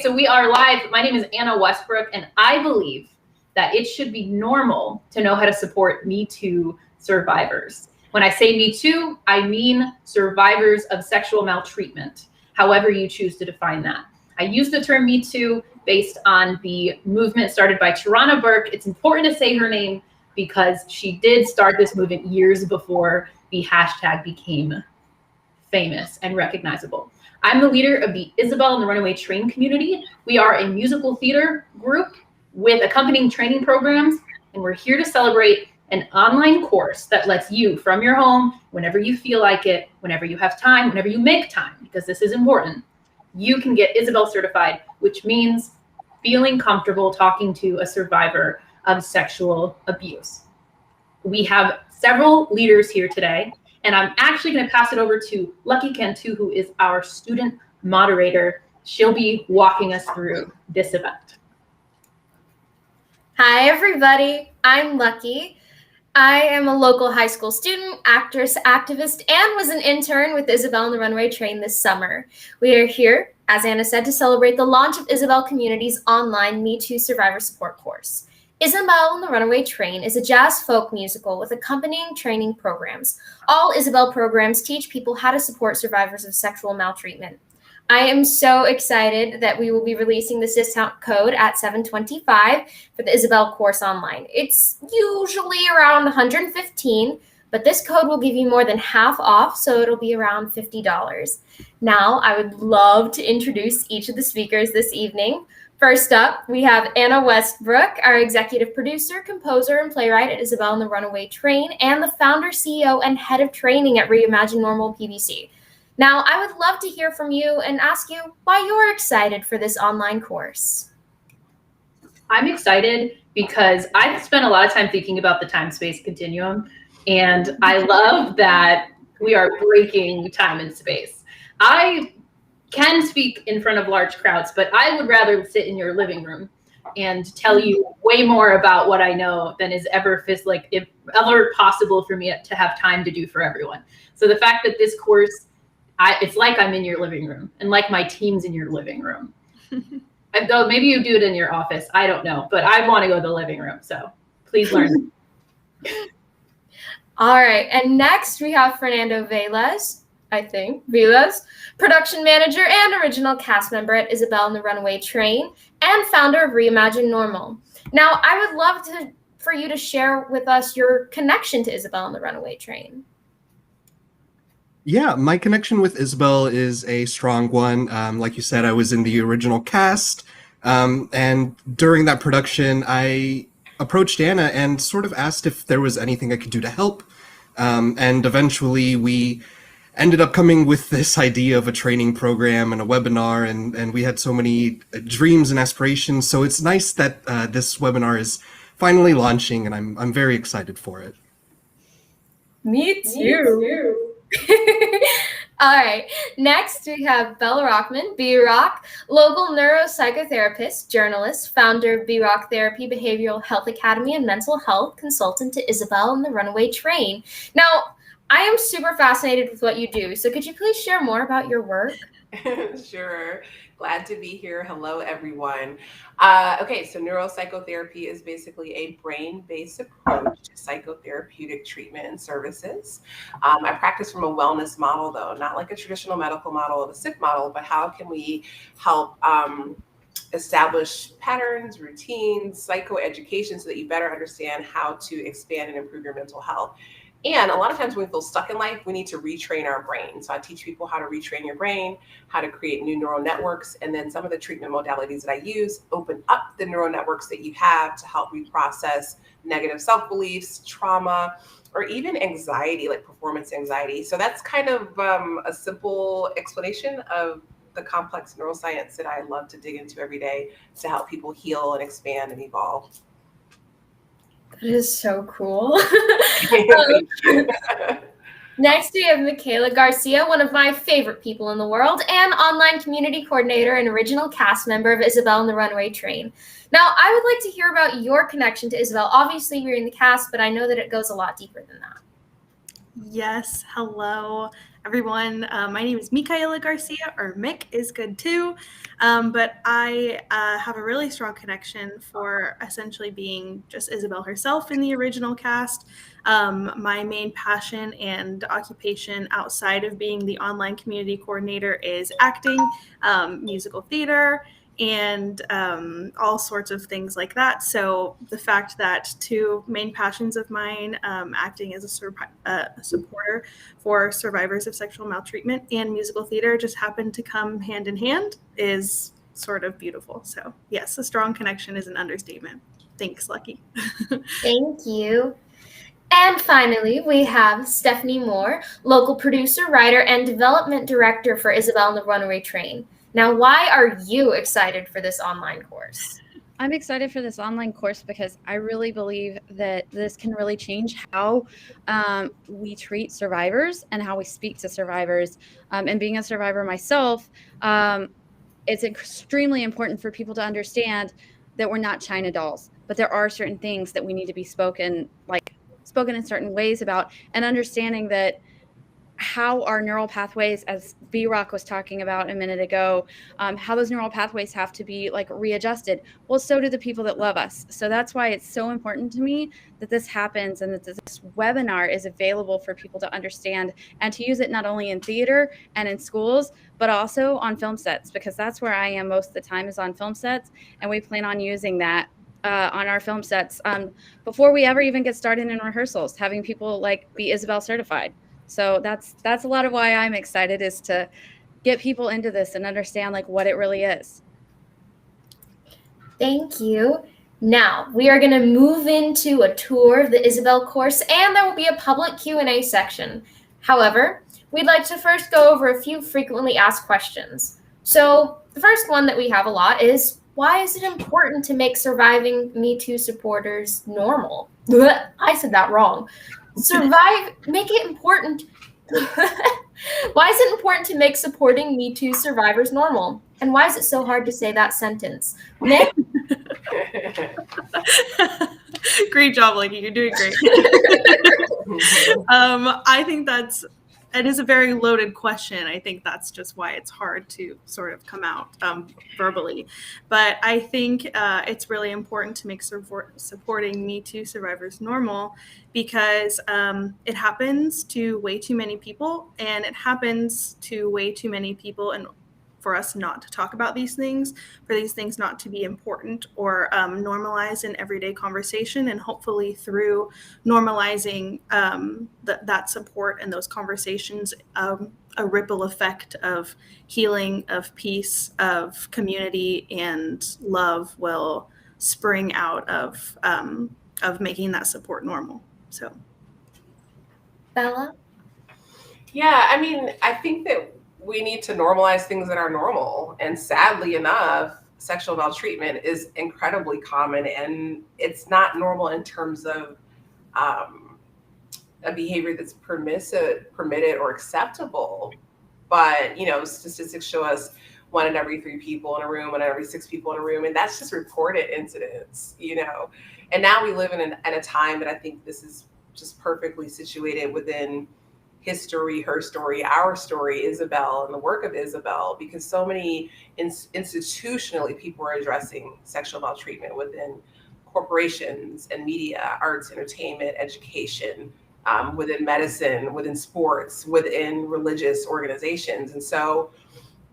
So we are live. My name is Anna Westbrook, and I believe that it should be normal to know how to support Me Too survivors. When I say Me Too, I mean survivors of sexual maltreatment, however you choose to define that. I use the term Me Too based on the movement started by Tarana Burke. It's important to say her name because she did start this movement years before the hashtag became famous and recognizable. I'm the leader of the Isabel and the Runaway Train community. We are a musical theater group with accompanying training programs, and we're here to celebrate an online course that lets you, from your home, whenever you feel like it, whenever you have time, whenever you make time, because this is important, you can get Isabel Certified, which means feeling comfortable talking to a survivor of sexual abuse. We have several leaders here today, and I'm actually going to pass it over to Lucky Cantu, who is our student moderator. She'll be walking us through this event. Hi, everybody. I'm Lucky. I am a local high school student, actress, activist, and was an intern with Isabel and the Runaway Train this summer. We are here, as Anna said, to celebrate the launch of Isabel Community's online Me Too Survivor Support course. Isabel and the Runaway Train is a jazz folk musical with accompanying training programs. All Isabel programs teach people how to support survivors of sexual maltreatment. I am so excited that we will be releasing this discount code at 725 for the Isabel course online. It's usually around $115, but this code will give you more than half off, so it'll be around $50. Now, I would love to introduce each of the speakers this evening. First up, we have Anna Westbrook, our executive producer, composer, and playwright at Isabel and the Runaway Train, and the founder, CEO, and head of training at Reimagine Normal PBC. Now, I would love to hear from you and ask you why you're excited for this online course. I'm excited because I've spent a lot of time thinking about the time-space continuum, and I love that we are breaking time and space. I can speak in front of large crowds, but I would rather sit in your living room and tell you way more about what I know than is ever possible for me to have time to do for everyone. So the fact that this course, it's like I'm in your living room and like my team's in your living room. Though maybe you do it in your office, I don't know, but I want to go to the living room, so please learn. All right, and next we have Fernando Velez, production manager and original cast member at Isabel and the Runaway Train, and founder of Reimagine Normal. Now, I would love for you to share with us your connection to Isabel and the Runaway Train. Yeah, my connection with Isabel is a strong one. Like you said, I was in the original cast, and during that production, I approached Anna and sort of asked if there was anything I could do to help, and eventually we ended up coming with this idea of a training program and a webinar, and we had so many dreams and aspirations. So it's nice that this webinar is finally launching, and I'm very excited for it. Me too. All right, next we have Bella Rockman, B-Rock, local neuropsychotherapist, journalist, founder of B-Rock Therapy, Behavioral Health Academy, and mental health consultant to Isabel and the Runaway Train. Now, I am super fascinated with what you do, so could you please share more about your work? Sure. Glad to be here. Hello, everyone. Okay, so neuropsychotherapy is basically a brain-based approach to psychotherapeutic treatment and services. I practice from a wellness model, though, not like a traditional medical model of a sick model, but how can we help establish patterns, routines, psychoeducation so that you better understand how to expand and improve your mental health. And a lot of times when we feel stuck in life, we need to retrain our brain. So I teach people how to retrain your brain, how to create new neural networks. And then some of the treatment modalities that I use open up the neural networks that you have to help reprocess negative self-beliefs, trauma, or even anxiety, like performance anxiety. So that's kind of a simple explanation of the complex neuroscience that I love to dig into every day to help people heal and expand and evolve. That is so cool. Next, we have Michaela Garcia, one of my favorite people in the world, and online community coordinator and original cast member of Isabel and the Runaway Train. Now, I would like to hear about your connection to Isabel. Obviously, you're in the cast, but I know that it goes a lot deeper than that. Yes, hello. everyone. My name is Micaela Garcia, or Mick is good too. But I have a really strong connection for essentially being just Isabel herself in the original cast. My main passion and occupation outside of being the online community coordinator is acting, musical theater, and all sorts of things like that. So the fact that two main passions of mine, acting as a supporter for survivors of sexual maltreatment and musical theater, just happen to come hand in hand is sort of beautiful. So yes, a strong connection is an understatement. Thanks, Lucky. Thank you. And finally, we have Stephanie Moore, local producer, writer, and development director for Isabel and the Runaway Train. Now, why are you excited for this online course? I'm excited for this online course because I really believe that this can really change how we treat survivors and how we speak to survivors. And being a survivor myself, it's extremely important for people to understand that we're not China dolls, but there are certain things that we need to be spoken in certain ways about, and understanding that how our neural pathways, as B-Rock was talking about a minute ago, how those neural pathways have to be readjusted. Well, so do the people that love us. So that's why it's so important to me that this happens and that this webinar is available for people to understand and to use it not only in theater and in schools, but also on film sets, because that's where I am most of the time, is on film sets. And we plan on using that on our film sets before we ever even get started in rehearsals, having people be Isabel certified. So that's a lot of why I'm excited, is to get people into this and understand what it really is. Thank you. Now we are going to move into a tour of the Isabel course, and there will be a public Q&A section. However, we'd like to first go over a few frequently asked questions. So the first one that we have a lot is, why is it important to make surviving Me Too supporters normal? I said that wrong. Make it important. Why is it important to make supporting Me Too survivors normal? And why is it so hard to say that sentence? Nick? Great job, Lucky. You're doing great. I think it is a very loaded question. I think that's just why it's hard to sort of come out verbally. But I think it's really important to make supporting Me Too survivors normal, because it happens to way too many people, and it happens to way too many people, and for us not to talk about these things, for these things not to be important or normalized in everyday conversation. And hopefully through normalizing that support and those conversations, a ripple effect of healing, of peace, of community and love will spring out of making that support normal. So, Bella? Yeah, I mean, I think that we need to normalize things that are normal. And sadly enough, sexual maltreatment is incredibly common, and it's not normal in terms of a behavior that's permitted or acceptable. But, statistics show us 1 in every 3 people in a room, 1 in every 6 people in a room, and that's just reported incidents, And now we live in a time that I think this is just perfectly situated within history, her story, our story, Isabel, and the work of Isabel, because so many institutionally people are addressing sexual maltreatment within corporations and media, arts, entertainment, education, within medicine, within sports, within religious organizations. And so,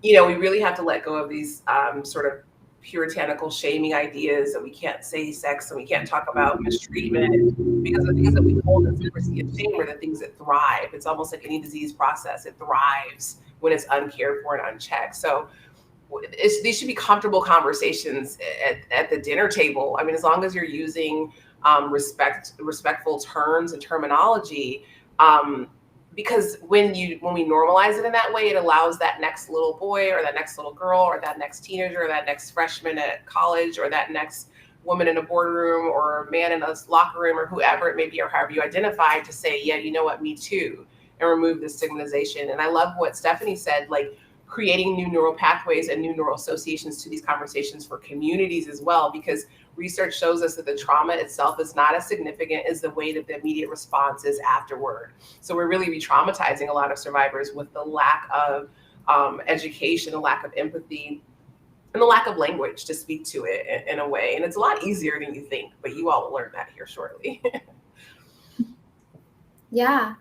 we really have to let go of these sort of puritanical shaming ideas that we can't say sex and we can't talk about mistreatment, because the things that we hold in secrecy and shame are the things that thrive. It's almost like any disease process. It thrives when it's uncared for and unchecked. So these should be comfortable conversations at the dinner table. I mean, as long as you're using respectful terms and terminology, because when we normalize it in that way, it allows that next little boy or that next little girl or that next teenager or that next freshman at college or that next woman in a boardroom or man in a locker room or whoever it may be, or however you identify, to say, yeah, you know what, me too, and remove the stigmatization. And I love what Stephanie said, creating new neural pathways and new neural associations to these conversations for communities as well, because research shows us that the trauma itself is not as significant as the way that the immediate response is afterward. So we're really re-traumatizing a lot of survivors with the lack of education, the lack of empathy, and the lack of language to speak to it in a way. And it's a lot easier than you think, but you all will learn that here shortly. Yeah.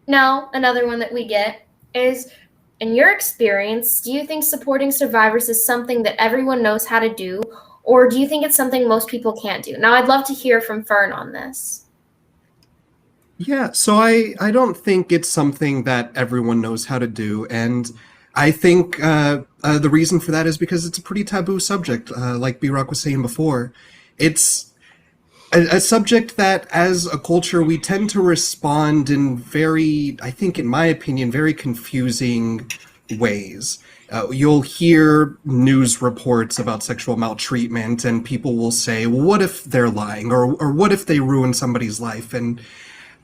Now, another one that we get is, in your experience, do you think supporting survivors is something that everyone knows how to do, or do you think it's something most people can't do? Now, I'd love to hear from Fern on this. Yeah, so I don't think it's something that everyone knows how to do, and I think the reason for that is because it's a pretty taboo subject, like B-Rock was saying before. It's a subject that, as a culture, we tend to respond in very, I think in my opinion, very confusing ways. You'll hear news reports about sexual maltreatment, and people will say, well, what if they're lying, or what if they ruin somebody's life? And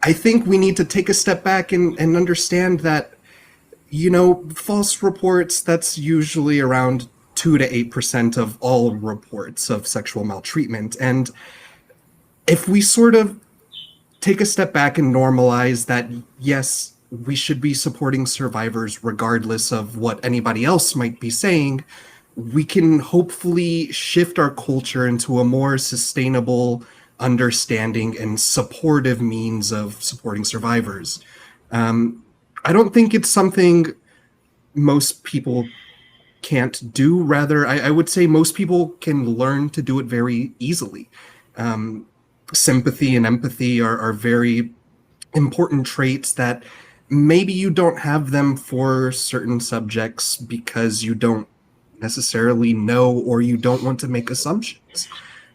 I think we need to take a step back and understand that, you know, false reports, that's usually around 2 to 8% of all reports of sexual maltreatment. And if we sort of take a step back and normalize that, yes, we should be supporting survivors regardless of what anybody else might be saying, we can hopefully shift our culture into a more sustainable, understanding, and supportive means of supporting survivors. I don't think it's something most people can't do. Rather, I would say most people can learn to do it very easily. Sympathy and empathy are very important traits that maybe you don't have them for certain subjects because you don't necessarily know, or you don't want to make assumptions.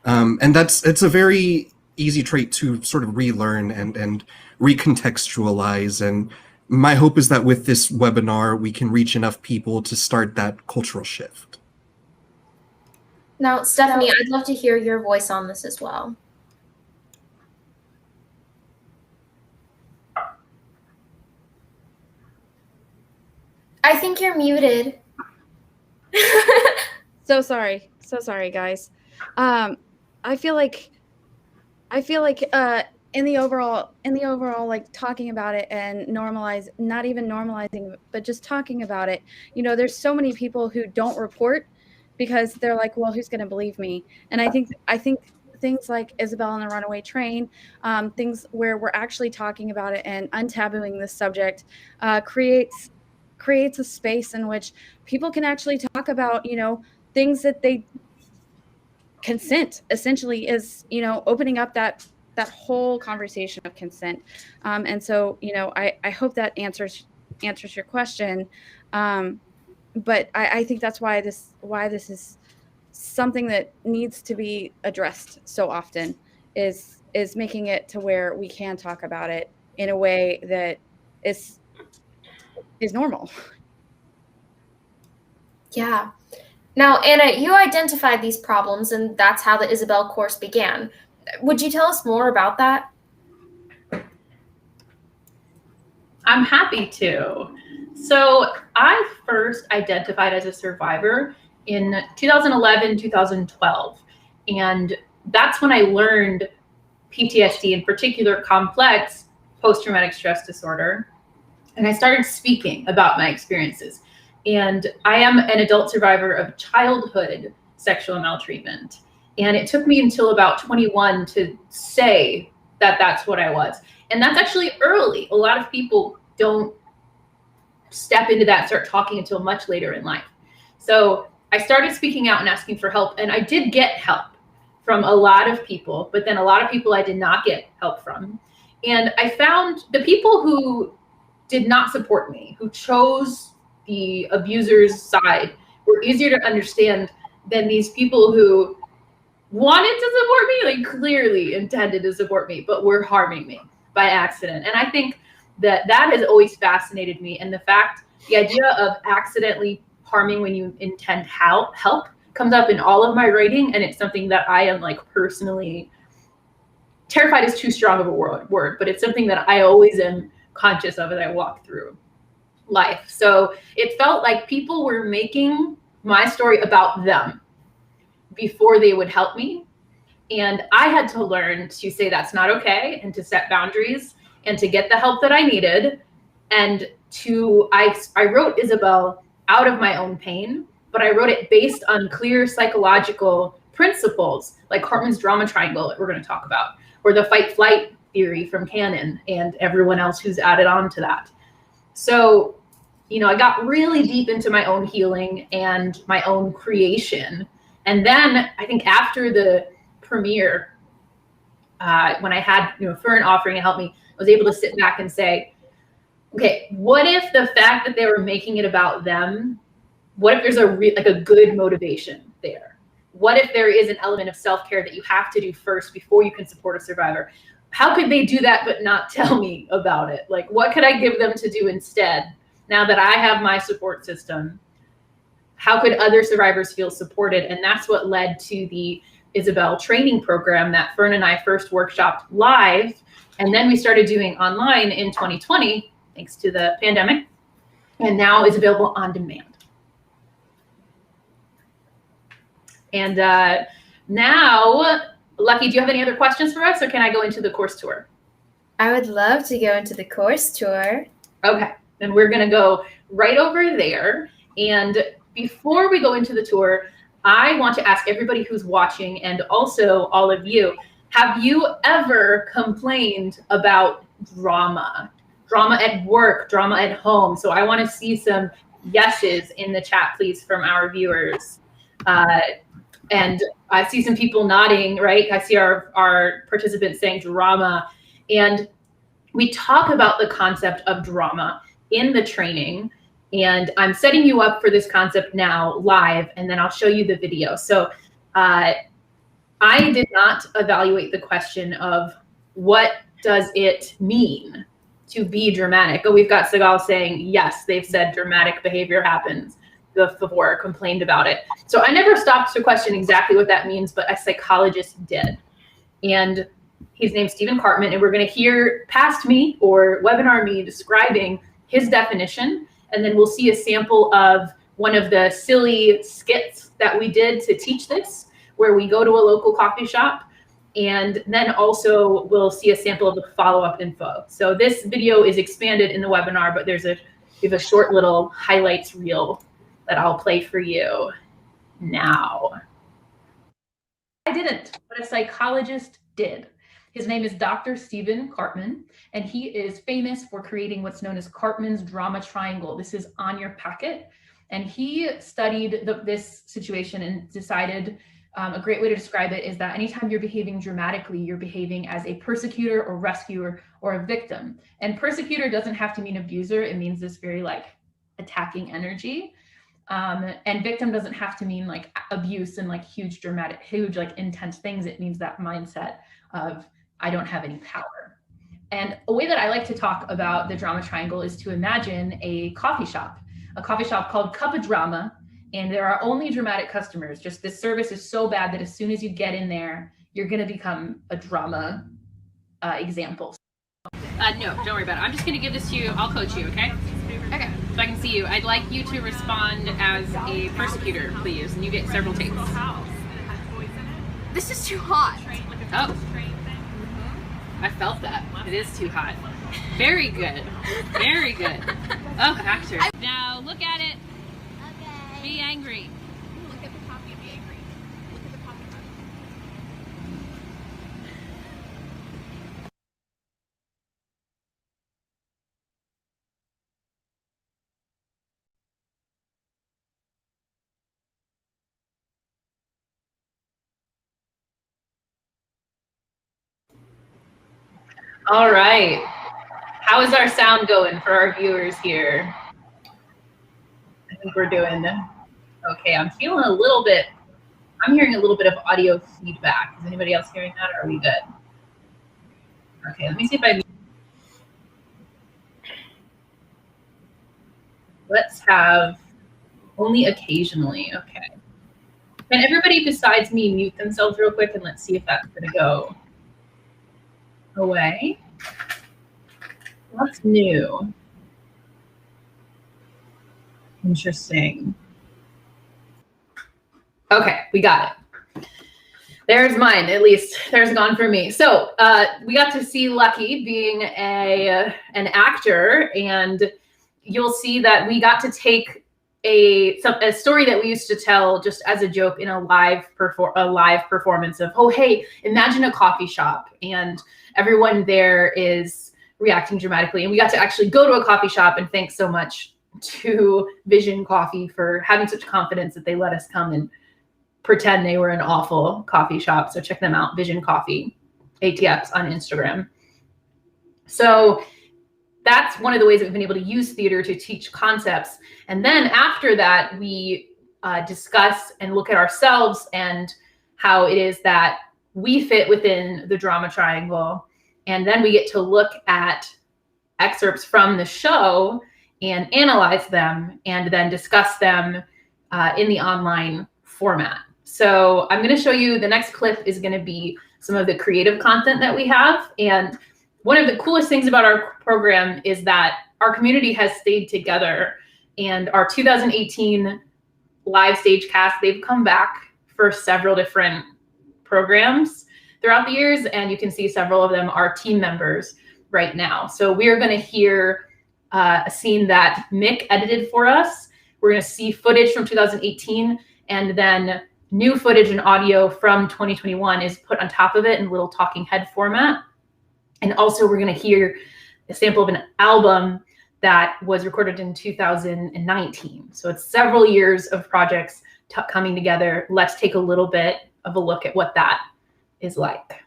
And it's a very easy trait to sort of relearn and recontextualize. And my hope is that with this webinar, we can reach enough people to start that cultural shift. Now, Stephanie, I'd love to hear your voice on this as well. I think you're muted. So sorry, guys. I feel like in the overall, like, talking about it and not even normalizing, but just talking about it, you know, there's so many people who don't report because they're like, well, who's going to believe me? And I think things like Isabel on the Runaway Train, things where we're actually talking about it and untabooing this subject, creates a space in which people can actually talk about, you know, things that they consent essentially is, you know, opening up that whole conversation of consent. And so, you know, I hope that answers your question. But I think that's why this is something that needs to be addressed so often, is making it to where we can talk about it in a way that is normal. Yeah. Now, Anna, you identified these problems, and that's how the Isabel course began. Would you tell us more about that? I'm happy to. So I first identified as a survivor in 2011, 2012. And that's when I learned PTSD, in particular complex post-traumatic stress disorder. And I started speaking about my experiences. And I am an adult survivor of childhood sexual maltreatment. And it took me until about 21 to say that that's what I was. And that's actually early. A lot of people don't step into that and start talking until much later in life. So I started speaking out and asking for help. And I did get help from a lot of people, but then a lot of people I did not get help from. And I found the people who did not support me, who chose the abuser's side, were easier to understand than these people who wanted to support me, like clearly intended to support me, but were harming me by accident. And I think that has always fascinated me. And the idea of accidentally harming when you intend help comes up in all of my writing. And it's something that I am, like, personally, terrified is too strong of a word, but it's something that I always am conscious of as I walk through. life. So it felt like people were making my story about them before they would help me. And I had to learn to say that's not okay, and to set boundaries, and to get the help that I needed. And I wrote Isabel out of my own pain, but I wrote it based on clear psychological principles, like Cartman's drama triangle that we're going to talk about, or the fight flight theory from Cannon and everyone else who's added on to that. So, I got really deep into my own healing and my own creation. And then I think after the premiere, when I had, Fern offering to help me, I was able to sit back and say, okay, what if the fact that they were making it about them, what if there's a good motivation there? What if there is an element of self-care that you have to do first before you can support a survivor? How could they do that but not tell me about it? Like, what could I give them to do instead? Now that I have my support system, how could other survivors feel supported? And that's what led to the Isabel training program that Fern and I first workshopped live, and then we started doing online in 2020, thanks to the pandemic, and now is available on demand. And now, Lucky, do you have any other questions for us, or can I go into the course tour? I would love to go into the course tour. Okay, then we're gonna go right over there. And before we go into the tour, I want to ask everybody who's watching, and also all of you, have you ever complained about drama? Drama at work, drama at home? So I want to see some yeses in the chat, please, from our viewers. And I see some people nodding, right? I see our participants saying drama. And we talk about the concept of drama in the training. And I'm setting you up for this concept now live, and then I'll show you the video. So I did not evaluate the question of what does it mean to be dramatic. Oh, we've got Segal saying, yes, they've said dramatic behavior happens before, complained about it. So I never stopped to question exactly what that means, but a psychologist did. And his name's Stephen Cartman, and we're gonna hear past me or webinar me describing his definition. And then we'll see a sample of one of the silly skits that we did to teach this, where we go to a local coffee shop. And then also we'll see a sample of the follow-up info. So this video is expanded in the webinar, but we have a short little highlights reel that I'll play for you now. I didn't, but a psychologist did. His name is Dr. Stephen Cartman, and he is famous for creating what's known as Cartman's drama triangle. This is on your packet. And he studied this situation and decided a great way to describe it is that anytime you're behaving dramatically, you're behaving as a persecutor or rescuer or a victim. And persecutor doesn't have to mean abuser. It means this very like attacking energy. And victim doesn't have to mean like abuse and like huge like intense things. It means that mindset of I don't have any power. And a way that I like to talk about the drama triangle is to imagine a coffee shop called Cup of Drama. And there are only dramatic customers. Just this service is so bad that as soon as you get in there, you're going to become a drama example. No, don't worry about it. I'm just going to give this to you. I'll coach you, okay? Okay. So I can see you. I'd like you to respond as a persecutor, please. And you get several takes. This is too hot. Oh. I felt that. It is too hot. Very good. Very good. Oh, actor. Now look at it. Okay. Be angry. Look at the copy and be angry. Look at the copy. All right. How is our sound going for our viewers here? I think we're doing okay. I'm hearing a little bit of audio feedback. Is anybody else hearing that, or are we good? Okay, let me see if I let's have only occasionally. Okay. Can everybody besides me mute themselves real quick, and let's see if that's gonna go away. What's new? Interesting. Okay, we got it. There's mine, at least. There's gone for me. So we got to see Lucky being an actor, and you'll see that we got to take a story that we used to tell just as a joke in a live performance of, oh, hey, imagine a coffee shop, and everyone there is reacting dramatically. And we got to actually go to a coffee shop and thanks so much to Vision Coffee for having such confidence that they let us come and pretend they were an awful coffee shop. So check them out, Vision Coffee, ATX on Instagram. So that's one of the ways that we've been able to use theater to teach concepts. And then after that, we discuss and look at ourselves and how it is that we fit within the drama triangle. And then we get to look at excerpts from the show and analyze them and then discuss them in the online format. So I'm going to show you, the next clip is going to be some of the creative content that we have. And one of the coolest things about our program is that our community has stayed together, and our 2018 live stage cast, they've come back for several different programs throughout the years, and you can see several of them are team members right now. So we are going to hear a scene that Mick edited for us. We're going to see footage from 2018, and then new footage and audio from 2021 is put on top of it in a little talking head format. And also we're going to hear a sample of an album that was recorded in 2019. So it's several years of projects coming together. Let's take a little bit of a look at what that is like.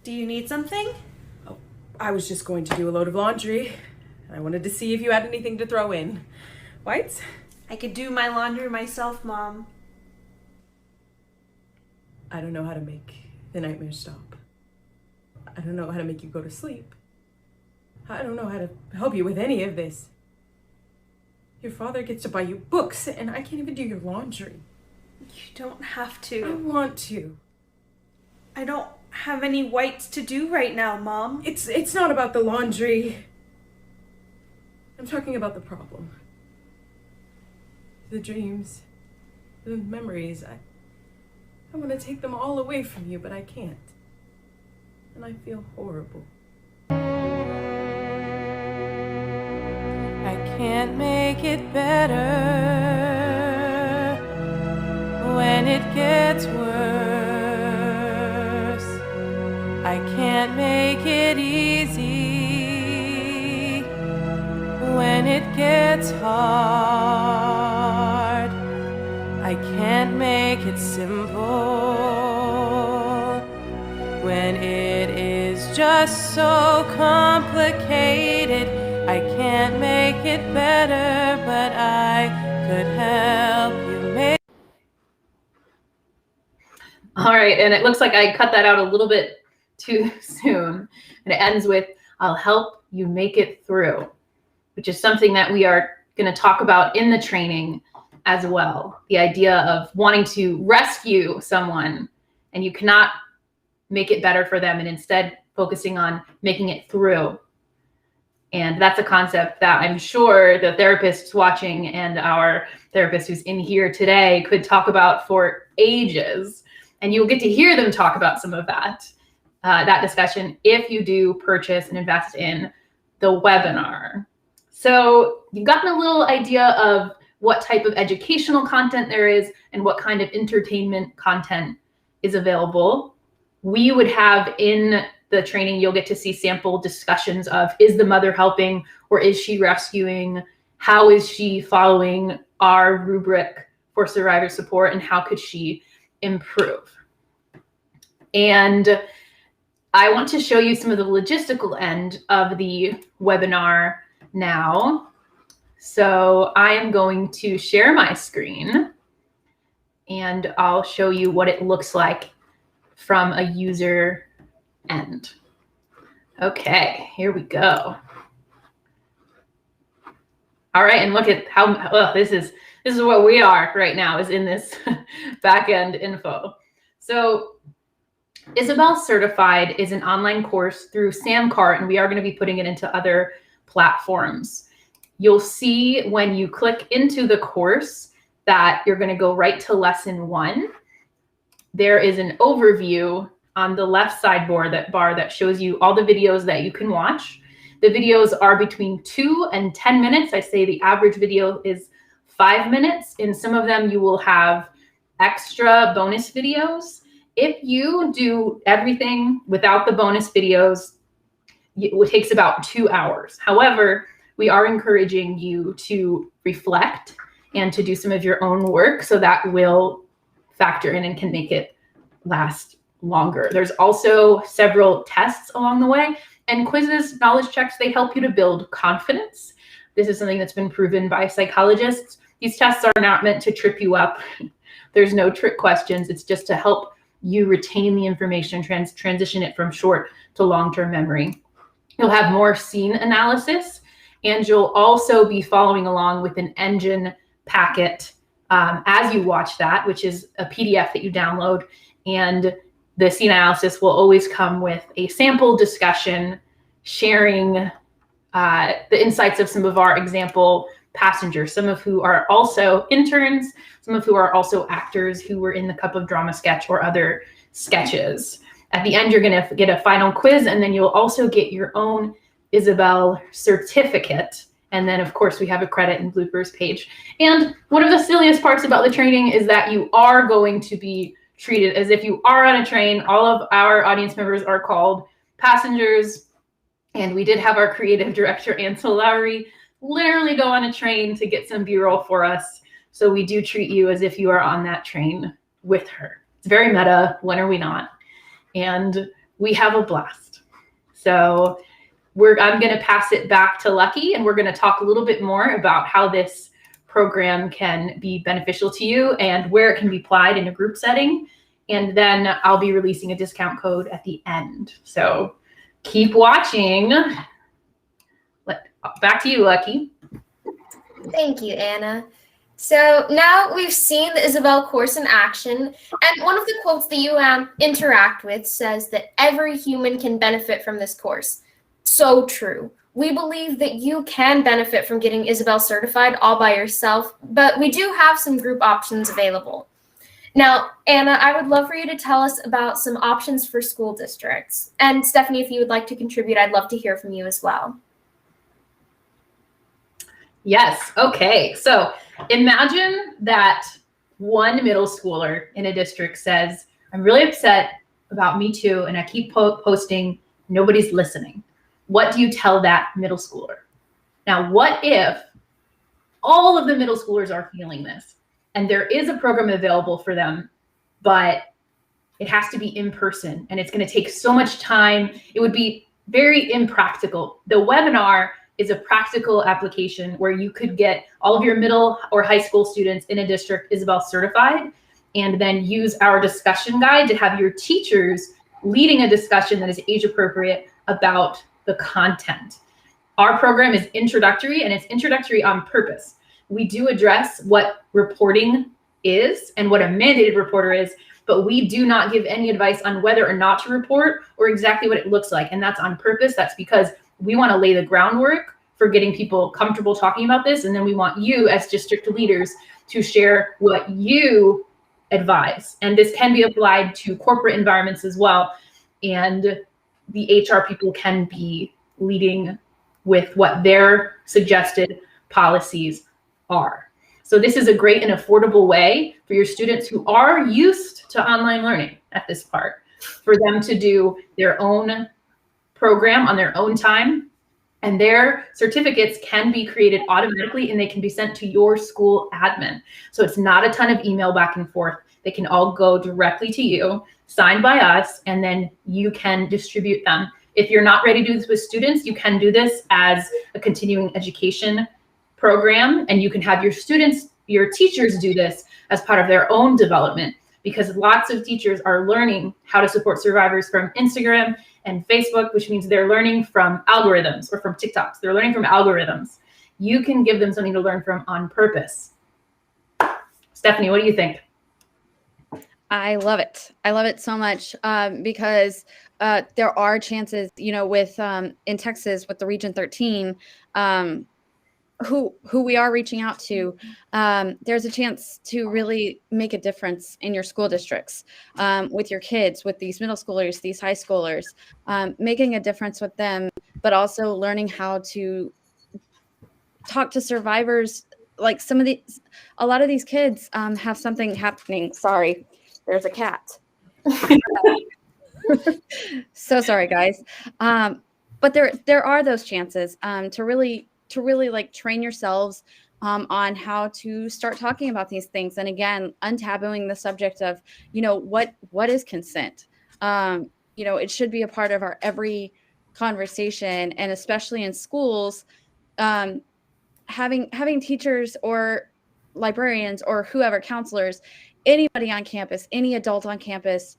Do you need something? Oh, I was just going to do a load of laundry. I wanted to see if you had anything to throw in. Whites? I could do my laundry myself, Mom. I don't know how to make the nightmare stop. I don't know how to make you go to sleep. I don't know how to help you with any of this. Your father gets to buy you books, and I can't even do your laundry. You don't have I to. want to. I don't have any whites to do right now, Mom. It's not about the laundry. I'm talking about the problem. The dreams, the memories. I want to take them all away from you, but I can't. And I feel horrible. I can't make it better when it gets worse. I can't make it easy when it gets hard. I can't make it simple when it is just so complicated. I can't make it better, but I could help you make. All right, and it looks like I cut that out a little bit too soon. And it ends with, I'll help you make it through, which is something that we are going to talk about in the training as well. The idea of wanting to rescue someone and you cannot make it better for them, and instead focusing on making it through. And that's a concept that I'm sure the therapists watching and our therapist who's in here today could talk about for ages. And you'll get to hear them talk about some of that discussion if you do purchase and invest in the webinar. So you've gotten a little idea of what type of educational content there is and what kind of entertainment content is available. We would have in the training, you'll get to see sample discussions of, is the mother helping or is she rescuing? How is she following our rubric for survivor support, and how could she improve? And I want to show you some of the logistical end of the webinar now. So I am going to share my screen and I'll show you what it looks like from a user end. Okay, here we go. All right, and look at how this is what we are right now, is in this back end info. So Isabel Certified is an online course through Samcart, and we are going to be putting it into other platforms. You'll see when you click into the course that you're going to go right to lesson 1. There is an overview on the left side bar that shows you all the videos that you can watch. The videos are between 2 and 10 minutes. I say the average video is 5 minutes. In some of them, you will have extra bonus videos. If you do everything without the bonus videos, it takes about 2 hours. However, we are encouraging you to reflect and to do some of your own work, so that will factor in and can make it last longer. There's also several tests along the way, and quizzes, knowledge checks, they help you to build confidence. This is something that's been proven by psychologists. These tests are not meant to trip you up. There's no trick questions. It's just to help you retain the information, transition it from short to long-term memory. You'll have more scene analysis, and you'll also be following along with an engine packet as you watch that, which is a PDF that you download. And the scene analysis will always come with a sample discussion, sharing the insights of some of our example passengers, some of who are also interns, some of who are also actors who were in the Cup of Drama sketch or other sketches. At the end, you're going to get a final quiz, and then you'll also get your own Isabel certificate. And then, of course, we have a credit and bloopers page. And one of the silliest parts about the training is that you are going to be treated as if you are on a train. All of our audience members are called passengers. And we did have our creative director, Ansel Lowry, literally go on a train to get some B-roll for us. So we do treat you as if you are on that train with her. It's very meta. When are we not? And we have a blast. So I'm going to pass it back to Lucky, and we're going to talk a little bit more about how this program can be beneficial to you and where it can be applied in a group setting. And then I'll be releasing a discount code at the end. So keep watching. Back to you, Lucky. Thank you, Anna. So now we've seen the Isabel course in action, and one of the quotes that you interact with says that every human can benefit from this course. So true. We believe that you can benefit from getting Isabel certified all by yourself, but we do have some group options available. Now, Anna, I would love for you to tell us about some options for school districts. And Stephanie, if you would like to contribute, I'd love to hear from you as well. Yes. Okay. So imagine that one middle schooler in a district says, I'm really upset about Me Too, and I keep posting, nobody's listening. What do you tell that middle schooler? Now, what if all of the middle schoolers are feeling this, and there is a program available for them, but it has to be in person, and it's going to take so much time. It would be very impractical. The webinar is a practical application where you could get all of your middle or high school students in a district Isabel certified, and then use our discussion guide to have your teachers leading a discussion that is age appropriate about the content. Our program is introductory, and it's introductory on purpose. We do address what reporting is and what a mandated reporter is, but we do not give any advice on whether or not to report or exactly what it looks like. And that's on purpose. That's because we want to lay the groundwork for getting people comfortable talking about this. And then we want you as district leaders to share what you advise. And this can be applied to corporate environments as well. And the HR people can be leading with what their suggested policies are. So this is a great and affordable way for your students who are used to online learning at this part, for them to do their own program on their own time. And their certificates can be created automatically, and they can be sent to your school admin. So it's not a ton of email back and forth. They can all go directly to you, signed by us, and then you can distribute them. If you're not ready to do this with students, you can do this as a continuing education program, and you can have your students, your teachers do this as part of their own development, because lots of teachers are learning how to support survivors from Instagram and Facebook, which means they're learning from algorithms, or from TikToks. They're learning from algorithms. You can give them something to learn from on purpose. Stephanie, what do you think? I love it. I love it so much because there are chances, with in Texas with the Region 13, who we are reaching out to. There's a chance to really make a difference in your school districts, with your kids, with these middle schoolers, these high schoolers, making a difference with them, but also learning how to talk to survivors. Like a lot of these kids have something happening. Sorry, there's a cat. So sorry, guys. But there are those chances to really like train yourselves on how to start talking about these things. And again, untabooing the subject of, what is consent? It should be a part of our every conversation, and especially in schools, having teachers or librarians or whoever, counselors, anybody on campus, any adult on campus,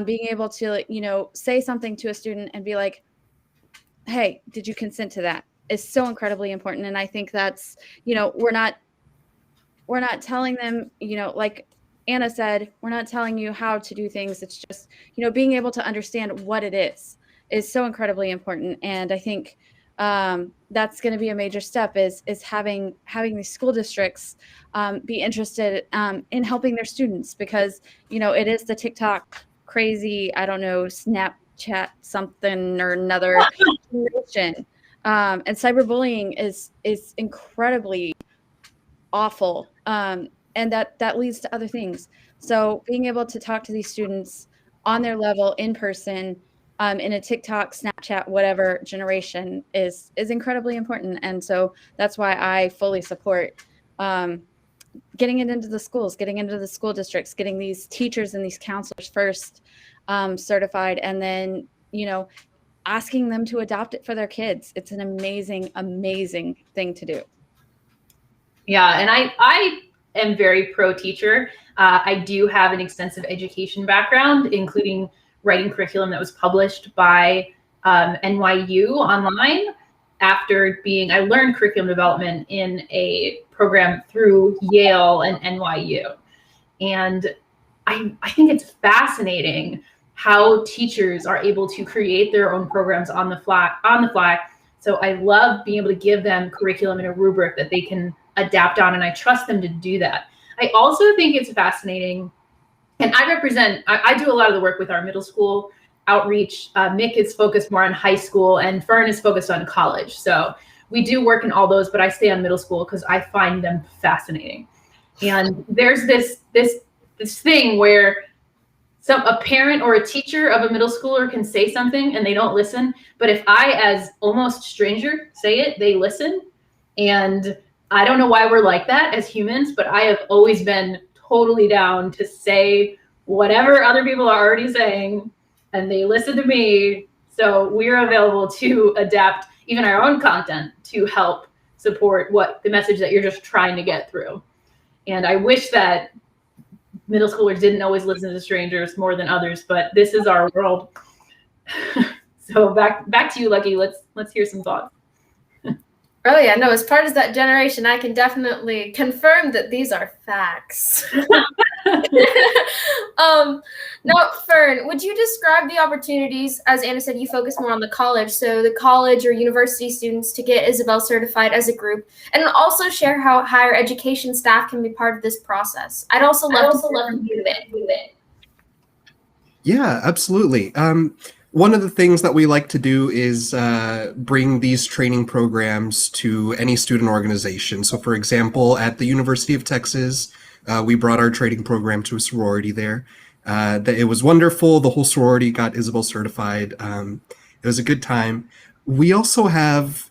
being able to, say something to a student and be like, hey, did you consent to that, is so incredibly important. And I think that's, we're not telling them, like Anna said, we're not telling you how to do things. It's just, being able to understand what it is so incredibly important. And I think that's going to be a major step is having these school districts be interested in helping their students, because, it is the TikTok crazy, I don't know, Snapchat something or another generation. And cyberbullying is incredibly awful. And that leads to other things. So being able to talk to these students on their level in person, in a TikTok, Snapchat, whatever generation is incredibly important. And so that's why I fully support getting it into the schools, getting into the school districts, getting these teachers and these counselors first certified, and then, asking them to adopt it for their kids. It's an amazing, amazing thing to do. Yeah, and I am very pro teacher. I do have an extensive education background, including writing curriculum that was published by NYU online. I learned curriculum development in a program through Yale and NYU. And I think it's fascinating how teachers are able to create their own programs on the fly. So I love being able to give them curriculum in a rubric that they can adapt on, and I trust them to do that. I also think it's fascinating, and I do a lot of the work with our middle school outreach. Mick is focused more on high school, and Fern is focused on college. So we do work in all those, but I stay on middle school because I find them fascinating. And there's this thing where a parent or a teacher of a middle schooler can say something and they don't listen. But if I, as almost stranger, say it, they listen. And I don't know why we're like that as humans, but I have always been totally down to say whatever other people are already saying, and they listen to me. So we're available to adapt even our own content to help support the message that you're just trying to get through. And I wish that middle schoolers didn't always listen to strangers more than others, but this is our world. So back to you, Lucky. Let's hear some thoughts. Oh yeah, no, as part of that generation, I can definitely confirm that these are facts. Now, Fern, would you describe the opportunities, as Anna said, you focus more on the college, so the college or university students to get Isabel certified as a group, and also share how higher education staff can be part of this process? I'd also love to hear it. Yeah, absolutely. One of the things that we like to do is bring these training programs to any student organization. So for example, at the University of Texas, we brought our training program to a sorority there. It was wonderful. The whole sorority got Isabel certified. It was a good time. We also have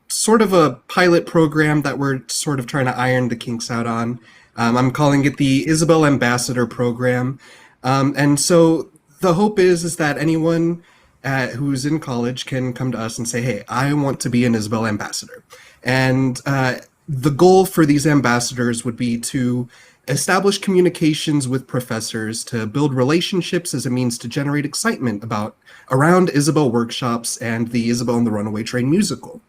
sort of a pilot program that we're sort of trying to iron the kinks out on. I'm calling it the Isabel Ambassador Program. And so the hope is that anyone who's in college can come to us and say, hey, I want to be an Isabel ambassador. And the goal for these ambassadors would be to establish communications with professors, to build relationships as a means to generate excitement around Isabel workshops and the Isabel and the Runaway Train musical.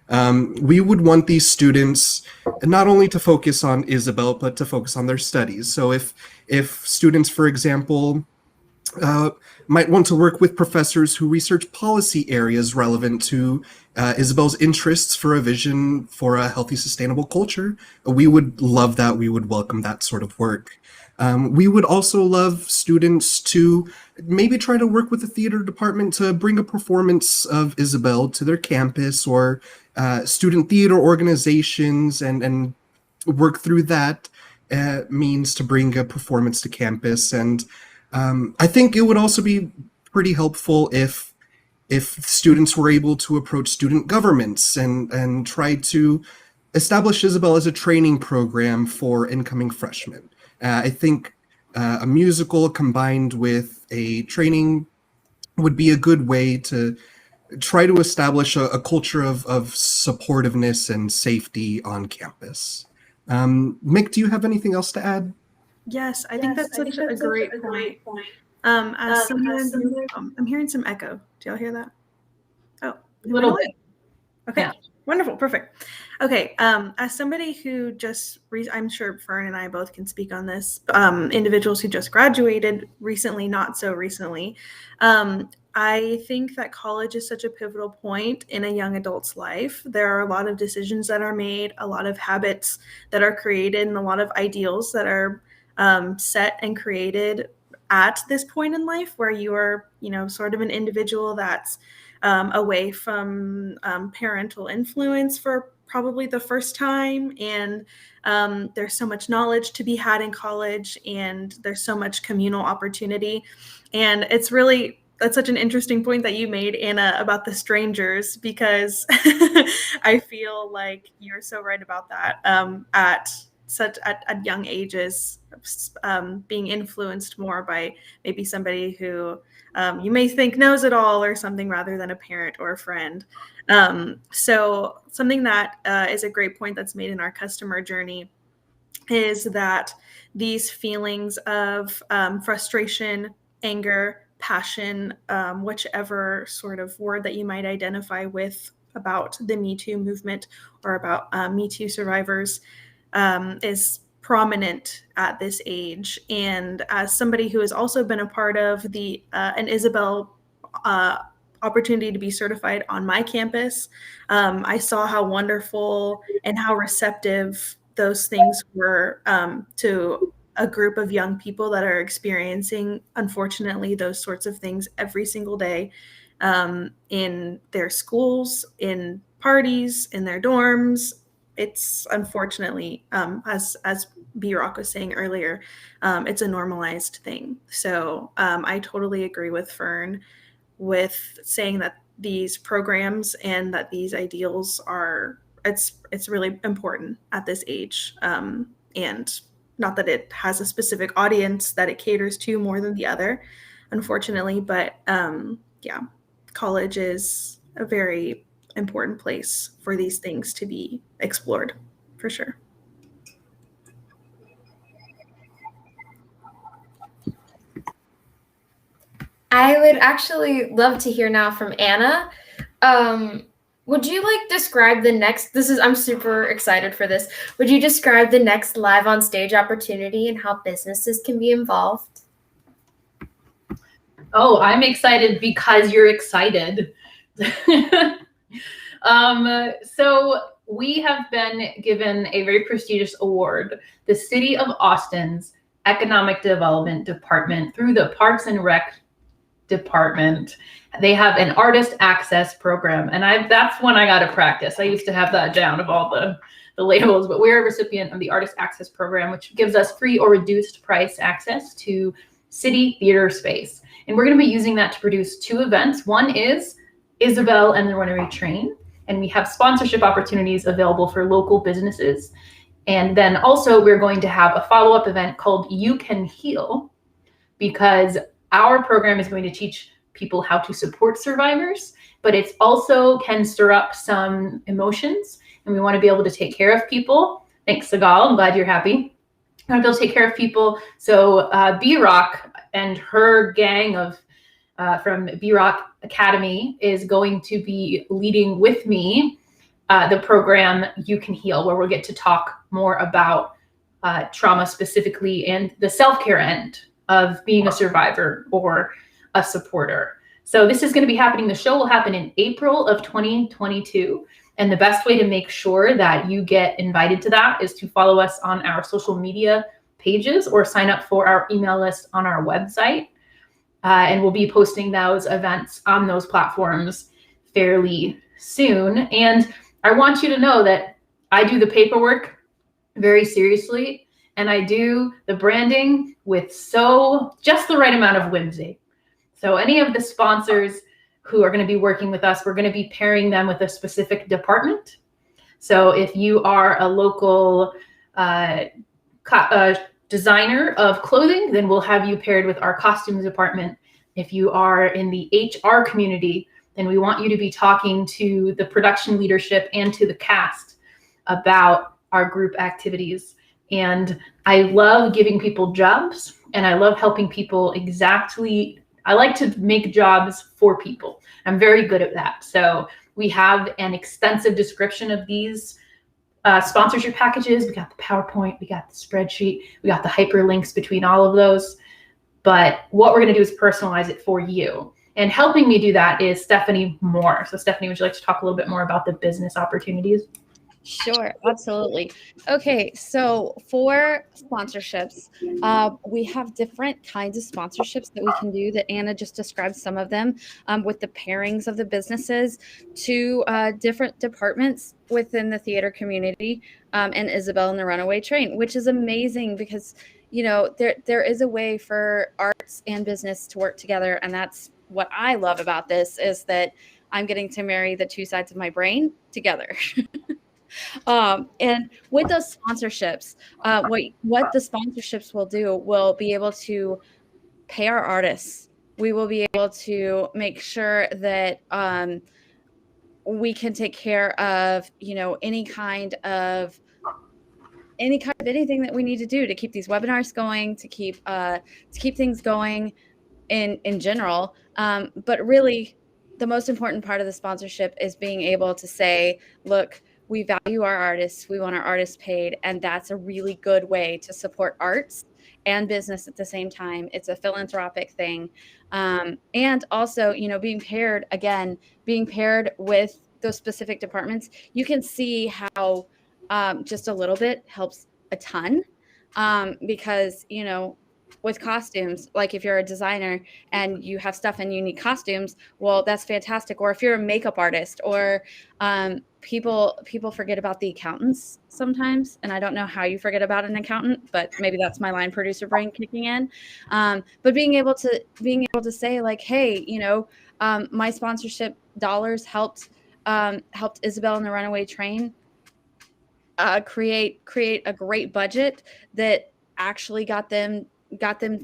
We would want these students not only to focus on Isabel, but to focus on their studies. So if students, for example, uh, might want to work with professors who research policy areas relevant to Isabel's interests for a vision for a healthy, sustainable culture, we would love that. We would welcome that sort of work. We would also love students to maybe try to work with the theater department to bring a performance of Isabel to their campus, or student theater organizations, and work through that means to bring a performance to campus. And I think it would also be pretty helpful if students were able to approach student governments and try to establish Isabel as a training program for incoming freshmen. I think a musical combined with a training would be a good way to try to establish a culture of supportiveness and safety on campus. Mick, do you have anything else to add? Yes, I think that's such a great point. As someone who, I'm hearing some echo. Do y'all hear that? Oh, A little bit. Okay, Yeah. Wonderful, perfect. Okay, as somebody who just, I'm sure Fern and I both can speak on this, individuals who just graduated recently, not so recently, I think that college is such a pivotal point in a young adult's life. There are a lot of decisions that are made, a lot of habits that are created, and a lot of ideals that are set and created at this point in life where you are, sort of an individual that's away from parental influence for probably the first time. And there's so much knowledge to be had in college, and there's so much communal opportunity. And that's such an interesting point that you made, Anna, about the strangers, because I feel like you're so right about that. At young ages, being influenced more by maybe somebody who you may think knows it all or something, rather than a parent or a friend. So something that is a great point that's made in our customer journey is that these feelings of frustration, anger, passion, whichever sort of word that you might identify with about the Me Too movement or about Me Too survivors, is prominent at this age. And as somebody who has also been a part of the an Isabel opportunity to be certified on my campus, I saw how wonderful and how receptive those things were to a group of young people that are experiencing, unfortunately, those sorts of things every single day in their schools, in parties, in their dorms. It's unfortunately, as B Rock was saying earlier, it's a normalized thing. So I totally agree with Fern with saying that these programs and that these ideals it's really important at this age. And not that it has a specific audience that it caters to more than the other, unfortunately, but yeah, college is a very important place for these things to be explored, for sure. I would actually love to hear now from Anna. Would you describe the next, I'm super excited for this. Would you describe the next live on stage opportunity and how businesses can be involved? Oh, I'm excited because you're excited. So we have been given a very prestigious award, the City of Austin's Economic Development Department, through the Parks and Rec Department. They have an artist access program, and that's when I got to practice. I used to have that down of all the labels, but we're a recipient of the artist access program, which gives us free or reduced price access to city theater space. And we're going to be using that to produce 2 events. One is Isabel and the Runaway Train, and we have sponsorship opportunities available for local businesses. And then also we're going to have a follow-up event called You Can Heal, because our program is going to teach people how to support survivors, but it also can stir up some emotions, and we want to be able to take care of people. Thanks, Sagal. I'm glad you're happy. I want to be able to take care of people. So B-Rock and her gang of from B-Rock Academy is going to be leading with me the program You Can Heal, where we'll get to talk more about trauma specifically and the self-care end of being a survivor or a supporter. So this is going to be happening. The show will happen in April of 2022. And the best way to make sure that you get invited to that is to follow us on our social media pages or sign up for our email list on our website. And we'll be posting those events on those platforms fairly soon. And I want you to know that I do the paperwork very seriously, and I do the branding with just the right amount of whimsy. So any of the sponsors who are going to be working with us, we're going to be pairing them with a specific department. So if you are a local designer of clothing, then we'll have you paired with our costumes department. If you are in the HR community, then we want you to be talking to the production leadership and to the cast about our group activities. And I love giving people jobs, and I love helping people I like to make jobs for people. I'm very good at that. So we have an extensive description of these sponsorship packages. We got the PowerPoint, we got the spreadsheet, we got the hyperlinks between all of those. But what we're going to do is personalize it for you. And helping me do that is Stephanie Moore. So Stephanie, would you like to talk a little bit more about the business opportunities? Sure, absolutely. Okay, so for sponsorships, we have different kinds of sponsorships that we can do that Anna just described some of them with the pairings of the businesses to different departments within the theater community and Isabel and the Runaway Train, which is amazing because, you know, there is a way for arts and business to work together. And that's what I love about this is that I'm getting to marry the two sides of my brain together. And with those sponsorships, what the sponsorships will do, we'll be able to pay our artists. We will be able to make sure that we can take care of, you know, any kind of anything that we need to do to keep these webinars going, to keep things going in general. But really, the most important part of the sponsorship is being able to say, look, we value our artists. We want our artists paid. And that's a really good way to support arts and business at the same time. It's a philanthropic thing. And also, you know, being paired with those specific departments, you can see how just a little bit helps a ton. Because, you know, with costumes, like if you're a designer and you have stuff and you need costumes, well, that's fantastic. Or if you're a makeup artist, or people forget about the accountants sometimes. And I don't know how you forget about an accountant, but maybe that's my line producer brain kicking in. But being able to say like, hey, you know, my sponsorship dollars helped Isabel and the Runaway Train create a great budget that actually got them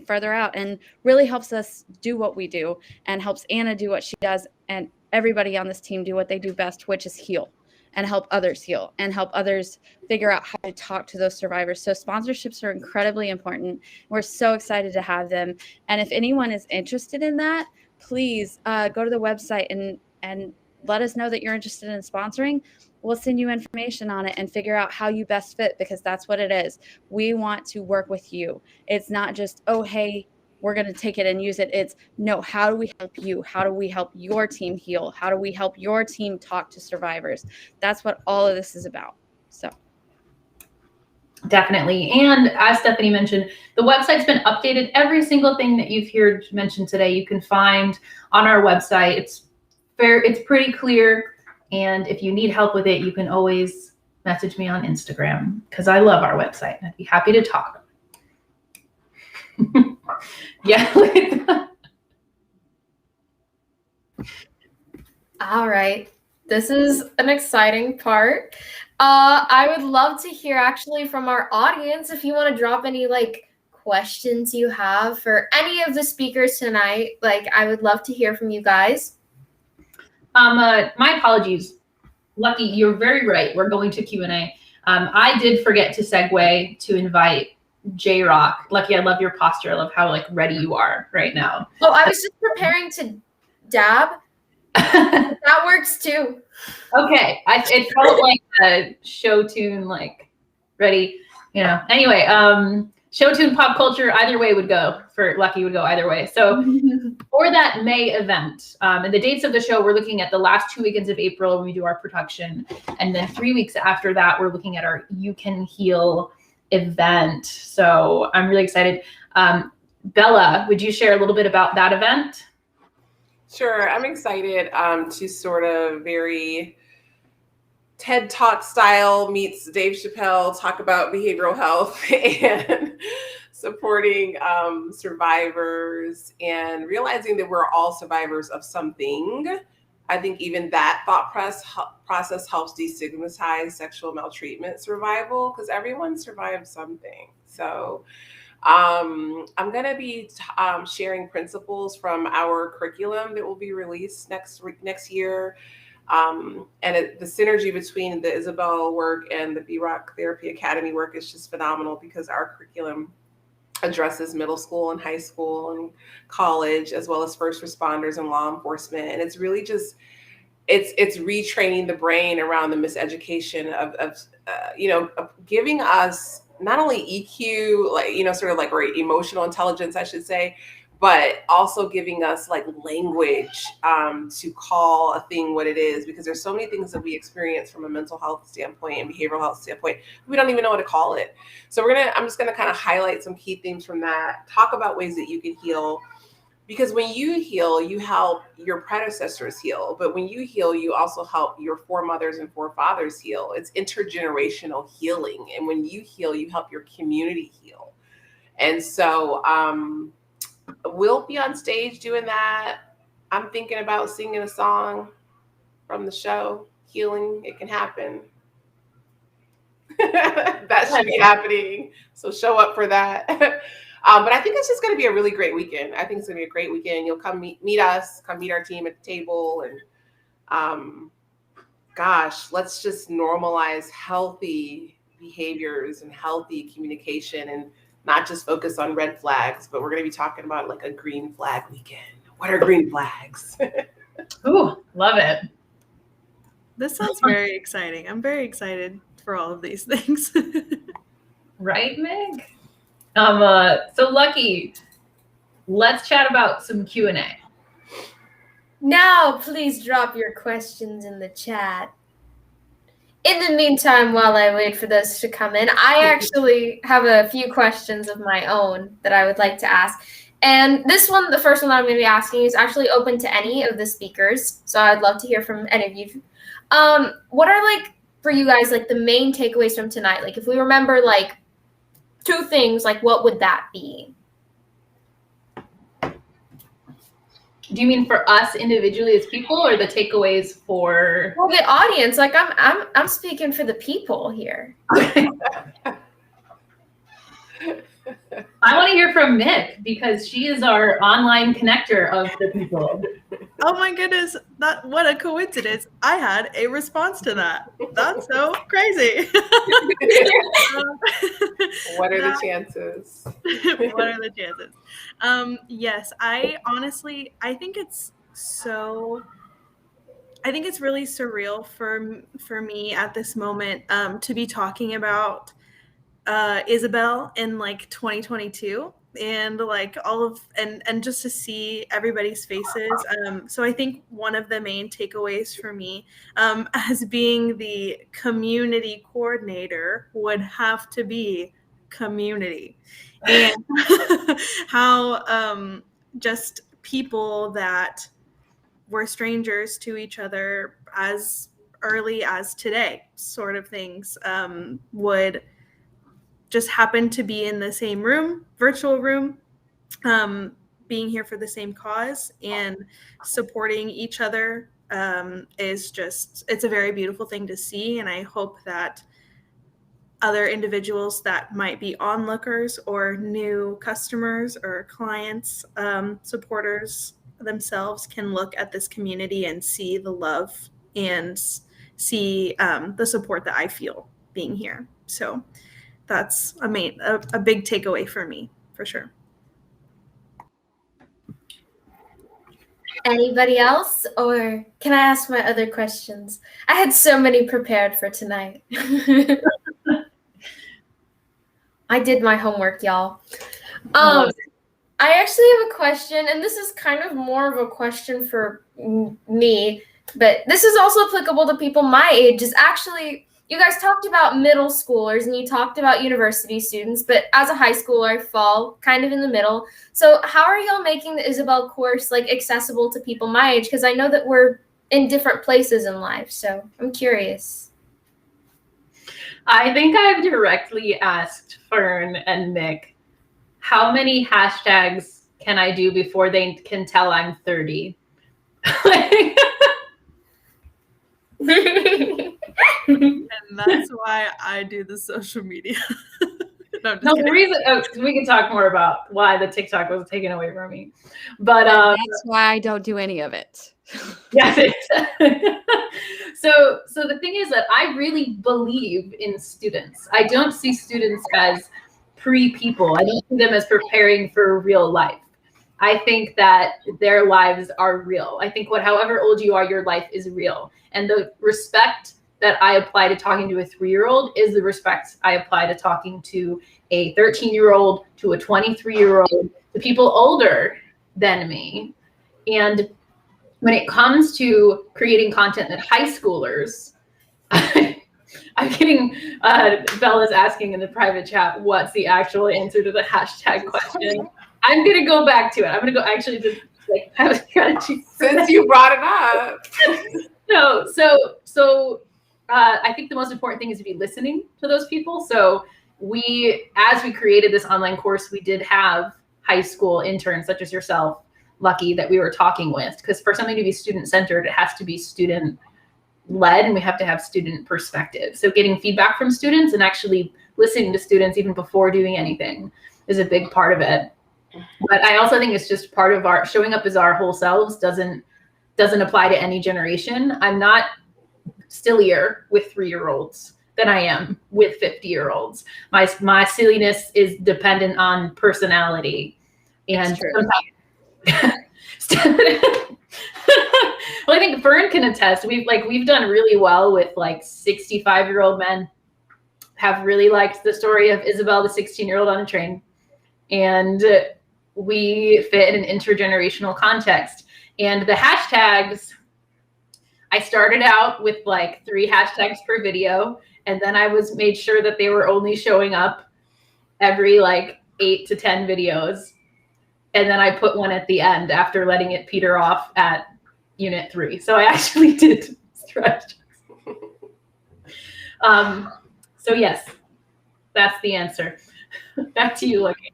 further out and really helps us do what we do and helps Anna do what she does and everybody on this team do what they do best, which is heal and help others heal and help others figure out how to talk to those survivors. So sponsorships are incredibly important. We're so excited to have them. And if anyone is interested in that, please go to the website and let us know that you're interested in sponsoring. We'll send you information on it and figure out how you best fit, because that's what it is. We want to work with you. It's not just, oh, hey, we're going to take it and use it. It's, no, how do we help you? How do we help your team heal? How do we help your team talk to survivors? That's what all of this is about. So. Definitely. And as Stephanie mentioned, the website's been updated. Every single thing that you've heard mentioned today, you can find on our website. It's pretty clear. And if you need help with it, you can always message me on Instagram because I love our website and I'd be happy to talk about it. Yeah. All right. This is an exciting part. I would love to hear actually from our audience if you want to drop any like questions you have for any of the speakers tonight. Like, I would love to hear from you guys. My apologies. Lucky, you're very right. We're going to Q&A. I did forget to segue to invite J-Rock. Lucky, I love your posture. I love how like ready you are right now. Oh, I was just preparing to dab That works too. Okay, it felt like a show tune, like ready, Anyway, show tune pop culture, either way would go for Lucky would go either way. So for that May event, and the dates of the show, we're looking at the last 2 weekends of April when we do our production, and then 3 weeks after that, we're looking at our You Can Heal event. So I'm really excited. Bella, would you share a little bit about that event? Sure, I'm excited to sort of very TED Talk style meets Dave Chappelle talk about behavioral health and supporting survivors and realizing that we're all survivors of something. I think even that thought process helps destigmatize sexual maltreatment survival because everyone survived something. So I'm going to be sharing principles from our curriculum that will be released next year. And the synergy between the Isabel work and the B-Rock Therapy Academy work is just phenomenal because our curriculum addresses middle school and high school and college, as well as first responders and law enforcement. And it's really just, it's retraining the brain around the miseducation of giving us not only EQ, sort of like, or emotional intelligence, I should say, but also giving us like language to call a thing what it is, because there's so many things that we experience from a mental health standpoint and behavioral health standpoint, we don't even know what to call it. So I'm just gonna kind of highlight some key themes from that, talk about ways that you can heal, because when you heal, you help your predecessors heal. But when you heal, you also help your foremothers and forefathers heal. It's intergenerational healing. And when you heal, you help your community heal. And so we'll be on stage doing that. I'm thinking about singing a song from the show, Healing, It Can Happen. That should be happening. So show up for that. But I think it's just going to be a really great weekend. I think it's going to be a great weekend. You'll come meet us, come meet our team at the table. And let's just normalize healthy behaviors and healthy communication and not just focus on red flags, but we're going to be talking about like a green flag weekend. What are green flags? Ooh, love it. This sounds very exciting. I'm very excited for all of these things. Right, Meg? So Lucky, let's chat about some Q&A. Now, please drop your questions in the chat. In the meantime, while I wait for those to come in, I actually have a few questions of my own that I would like to ask. And this one, the first one that I'm going to be asking, is actually open to any of the speakers. So I'd love to hear from any of you. What are, like, for you guys, like, the main takeaways from tonight? Like, if we remember, like, 2 things, like, what would that be? Do you mean for us individually as people, or the takeaways for the audience? Like, I'm speaking for the people here. I want to hear from Nick because she is our online connector of the people. Oh my goodness, what a coincidence. I had a response to that. That's so crazy. What are the chances? What are the chances? Yes, I think it's really surreal for me at this moment to be talking about Isabel in like 2022 and like all of and just to see everybody's faces. So I think one of the main takeaways for me as being the community coordinator would have to be community and how just people that were strangers to each other as early as today sort of things would just happen to be in the same room, virtual room, being here for the same cause and supporting each other it's a very beautiful thing to see. And I hope that other individuals that might be onlookers or new customers or clients, supporters themselves can look at this community and see the love and see the support that I feel being here. So that's a big takeaway for me, for sure. Anybody else? Or can I ask my other questions? I had so many prepared for tonight. I did my homework, y'all. I actually have a question, and this is kind of more of a question for me, but this is also applicable to people my age. Is actually, you guys talked about middle schoolers and you talked about university students, but as a high schooler, I fall kind of in the middle. So how are y'all making the Isabel course like accessible to people my age? Because I know that we're in different places in life, so I'm curious. I think I've directly asked Fern and Nick, how many hashtags can I do before they can tell I'm 30? And that's why I do the social media. No, the reason we can talk more about why the TikTok was taken away from me, but that's why I don't do any of it. Yes. So the thing is that I really believe in students. I don't see students as pre-people. I don't see them as preparing for real life. I think that their lives are real. I think however old you are, your life is real. And the respect that I apply to talking to a 3-year-old is the respect I apply to talking to a 13-year-old, to a 23-year-old, to people older than me. And when it comes to creating content that high schoolers, I'm getting, Bella's asking in the private chat, what's the actual answer to the hashtag question? I'm going to go back to it. I'm going to go actually just like have a strategy. Since you brought it up. So I think the most important thing is to be listening to those people. So as we created this online course, we did have high school interns such as yourself, Lucky, that we were talking with, because for something to be student-centered, it has to be student-led, and we have to have student perspective. So getting feedback from students and actually listening to students even before doing anything is a big part of it. But I also think it's just part of our showing up as our whole selves doesn't apply to any generation. I'm not sillier with 3-year-olds than I am with 50-year-olds. My silliness is dependent on personality. And well, I think Fern can attest. We've done really well with like 65-year-old men. Have really liked the story of Isabel, the 16-year-old on a train, and we fit in an intergenerational context. And the hashtags, I started out with like 3 hashtags per video, and then I made sure that they were only showing up every like 8 to 10 videos. And then I put one at the end after letting it peter off at unit 3. So I actually did stretch. So yes, that's the answer. Back to you, Lucky.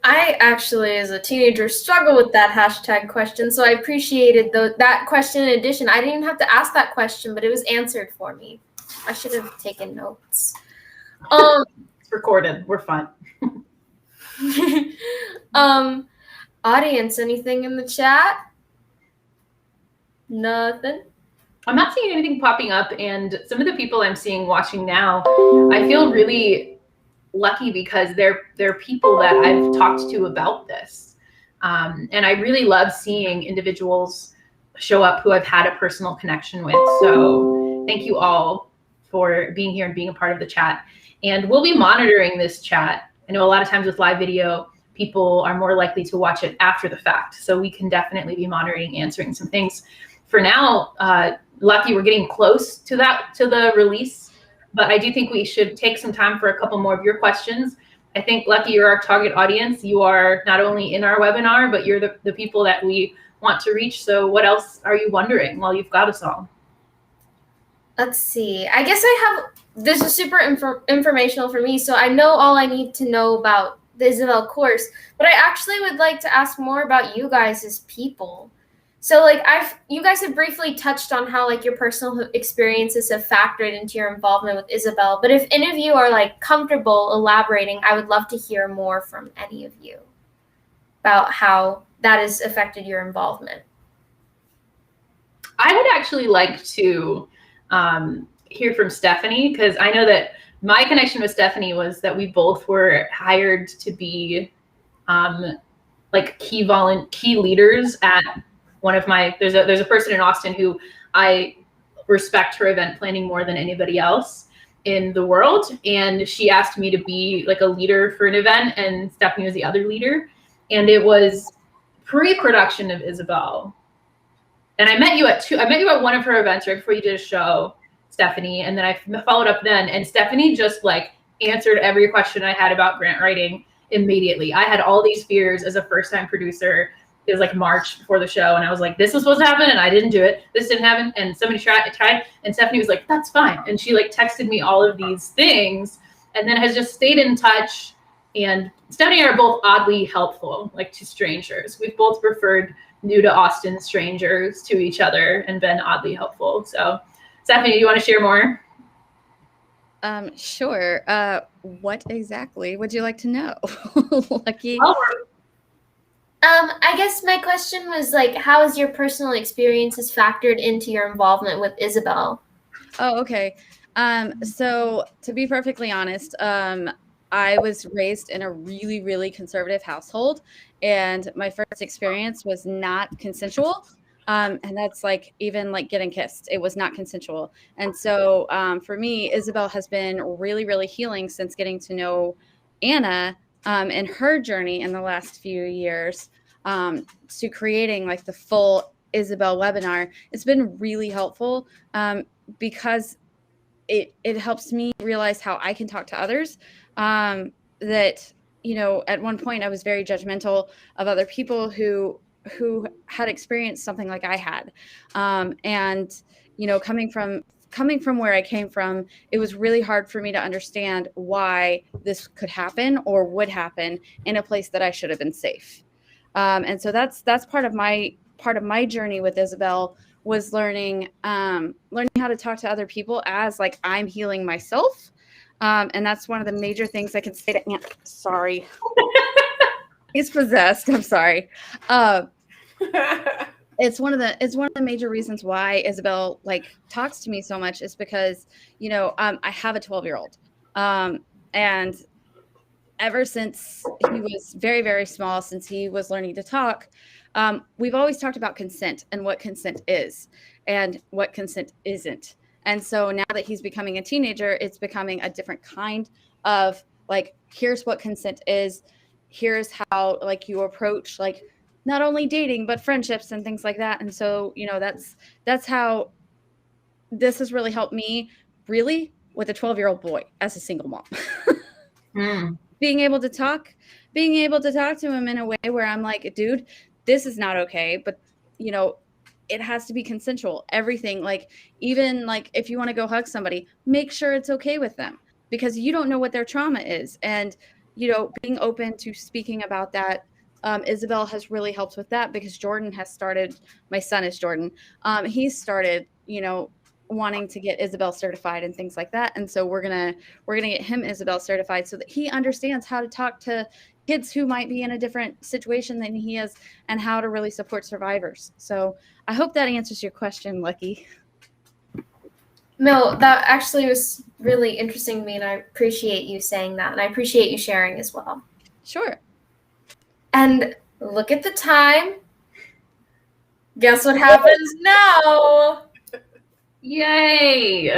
I actually, as a teenager, struggled with that hashtag question, so I appreciated that question in addition. I didn't even have to ask that question, but it was answered for me. I should have taken notes. It's recorded. We're fine. Audience, anything in the chat? Nothing? I'm not seeing anything popping up, and some of the people I'm seeing watching now, I feel really lucky because they're people that I've talked to about this. And I really love seeing individuals show up who I've had a personal connection with. So thank you all for being here and being a part of the chat. And we'll be monitoring this chat. I know a lot of times with live video, people are more likely to watch it after the fact. So we can definitely be monitoring, answering some things. For now, Lucky, we're getting close to the release, but I do think we should take some time for a couple more of your questions. I think, Lucky, you're our target audience. You are not only in our webinar, but you're the people that we want to reach. So what else are you wondering while you've got us all? Let's see. I guess this is super informational for me, so I know all I need to know about the Isabel course, but I actually would like to ask more about you guys as people. So like you guys have briefly touched on how like your personal experiences have factored into your involvement with Isabel, but if any of you are like comfortable elaborating, I would love to hear more from any of you about how that has affected your involvement. I would actually like to hear from Stephanie, because I know that my connection with Stephanie was that we both were hired to be like key leaders at one of my, there's a person in Austin who I respect her event planning more than anybody else in the world. And she asked me to be like a leader for an event, and Stephanie was the other leader. And it was pre-production of Isabel. And I met you at one of her events right before you did a show, Stephanie. And then I followed up then, and Stephanie just like answered every question I had about grant writing immediately. I had all these fears as a first-time producer. It was like March before the show, and I was like, this was supposed to happen, and I didn't do it. This didn't happen, and somebody tried, and Stephanie was like, that's fine. And she like texted me all of these things, and then has just stayed in touch. And Stephanie and I are both oddly helpful, like to strangers. We've both preferred new to Austin strangers to each other and been oddly helpful. So, Stephanie, do you want to share more? Sure. What exactly would you like to know, Lucky? I guess my question was like, how has your personal experiences factored into your involvement with Isabel? Oh, okay. So to be perfectly honest, I was raised in a really, really conservative household, and my first experience was not consensual. And that's like even like getting kissed. It was not consensual. And so for me, Isabel has been really, really healing since getting to know Anna and her journey in the last few years to creating like the full Isabel webinar. It's been really helpful because it helps me realize how I can talk to others. That, you know, at one point I was very judgmental of other people who had experienced something like I had. And, you know, coming from where I came from, it was really hard for me to understand why this could happen or would happen in a place that I should have been safe. And so that's part of my journey with Isabel, was learning how to talk to other people as like I'm healing myself. And that's one of the major things I can say to Aunt. Sorry. He's possessed. I'm sorry. It's one of the major reasons why Isabel like talks to me so much, is because, you know, I have a 12-year-old. And ever since he was very, very small, since he was learning to talk, we've always talked about consent and what consent is and what consent isn't. And so now that he's becoming a teenager, it's becoming a different kind of like, here's what consent is. Here's how like you approach like not only dating, but friendships and things like that. And so, you know, that's how this has really helped me really with a 12-year-old boy as a single mom. Being able to talk to him in a way where I'm like, dude, this is not okay. But, you know, it has to be consensual. Everything, like, even like if you want to go hug somebody, make sure it's okay with them, because you don't know what their trauma is. And, you know, being open to speaking about that. Isabel has really helped with that, because Jordan has started, my son is Jordan. He's started, you know, wanting to get Isabel certified and things like that. And so we're going to get him Isabel certified so that he understands how to talk to kids who might be in a different situation than he is, and how to really support survivors. So I hope that answers your question, Lucky. No, that actually was really interesting to me, and I appreciate you saying that, and I appreciate you sharing as well. Sure. And look at the time. Guess what happens now? Yay!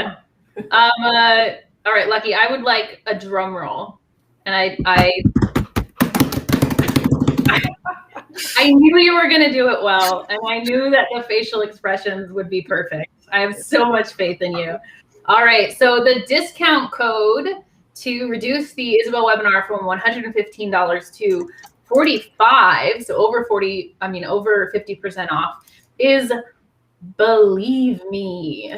All right, Lucky, I would like a drum roll. And I knew you were going to do it well, and I knew that the facial expressions would be perfect. I have so much faith in you. All right, so the discount code to reduce the Isabel webinar from $115 to $45, so over 50% off, is Believe Me,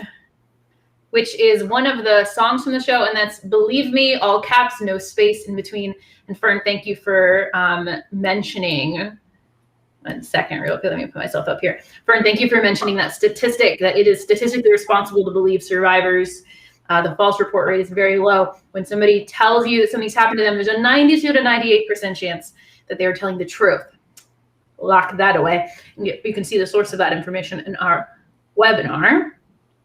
which is one of the songs from the show, and that's Believe Me, all caps, no space in between. And Fern, thank you for mentioning. 1 second, real quick, let me put myself up here. Fern, thank you for mentioning that statistic, that it is statistically responsible to believe survivors. The false report rate is very low. When somebody tells you that something's happened to them, there's a 92 to 98% chance that they are telling the truth. Lock that away. And you can see the source of that information in our webinar.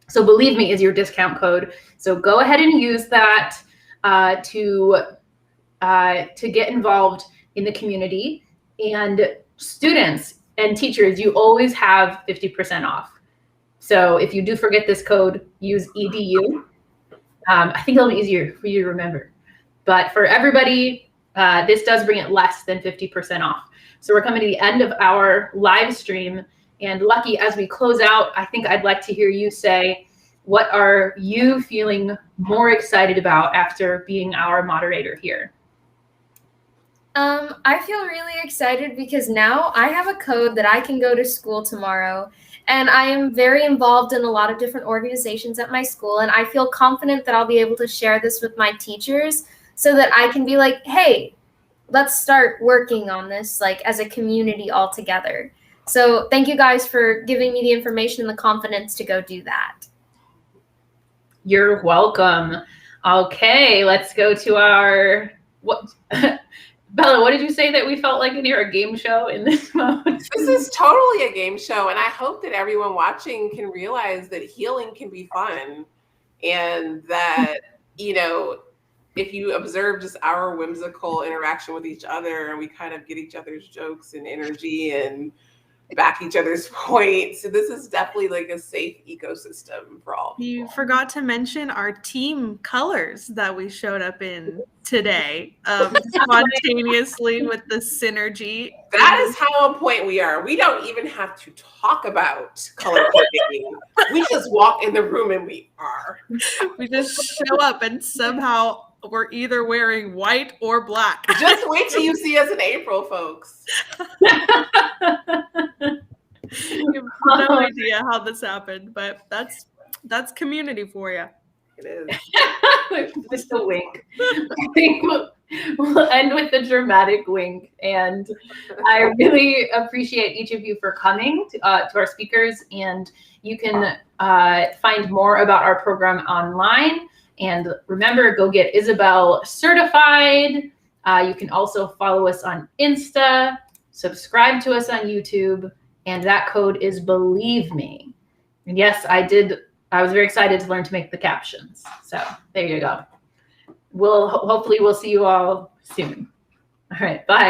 So Believe Me is your discount code. So go ahead and use that to get involved in the community. And students and teachers, you always have 50% off. So if you do forget this code, use EDU. I think it'll be easier for you to remember. But for everybody, this does bring it less than 50% off. So we're coming to the end of our live stream. And Lucky, as we close out, I think I'd like to hear you say, what are you feeling more excited about after being our moderator here? I feel really excited because now I have a code that I can go to school tomorrow. And I am very involved in a lot of different organizations at my school. And I feel confident that I'll be able to share this with my teachers so that I can be like, hey, let's start working on this like as a community all together. So thank you guys for giving me the information and the confidence to go do that. You're welcome. Okay, let's go to our Bella, what did you say that we felt like near a game show in this mode? This is totally a game show, and I hope that everyone watching can realize that healing can be fun, and that, you know, if you observe just our whimsical interaction with each other, and we kind of get each other's jokes and energy and back each other's points. So this is definitely like a safe ecosystem for all people. You forgot to mention our team colors that we showed up in today, spontaneously with the synergy. That is how on point we are. We don't even have to talk about color coordinating. We just walk in the room and we are. We just show up and somehow we're either wearing white or black. Just wait till you see us in April, folks. You have no idea how this happened, but that's community for you. It is. Just a wink. I think we'll end with the dramatic wink. And I really appreciate each of you for coming to our speakers. And you can find more about our program online. And remember, go get Isabel Certified. You can also follow us on Insta, subscribe to us on YouTube, and that code is Believe Me. And yes, I was very excited to learn to make the captions. So there you go. Hopefully we'll see you all soon. All right, bye.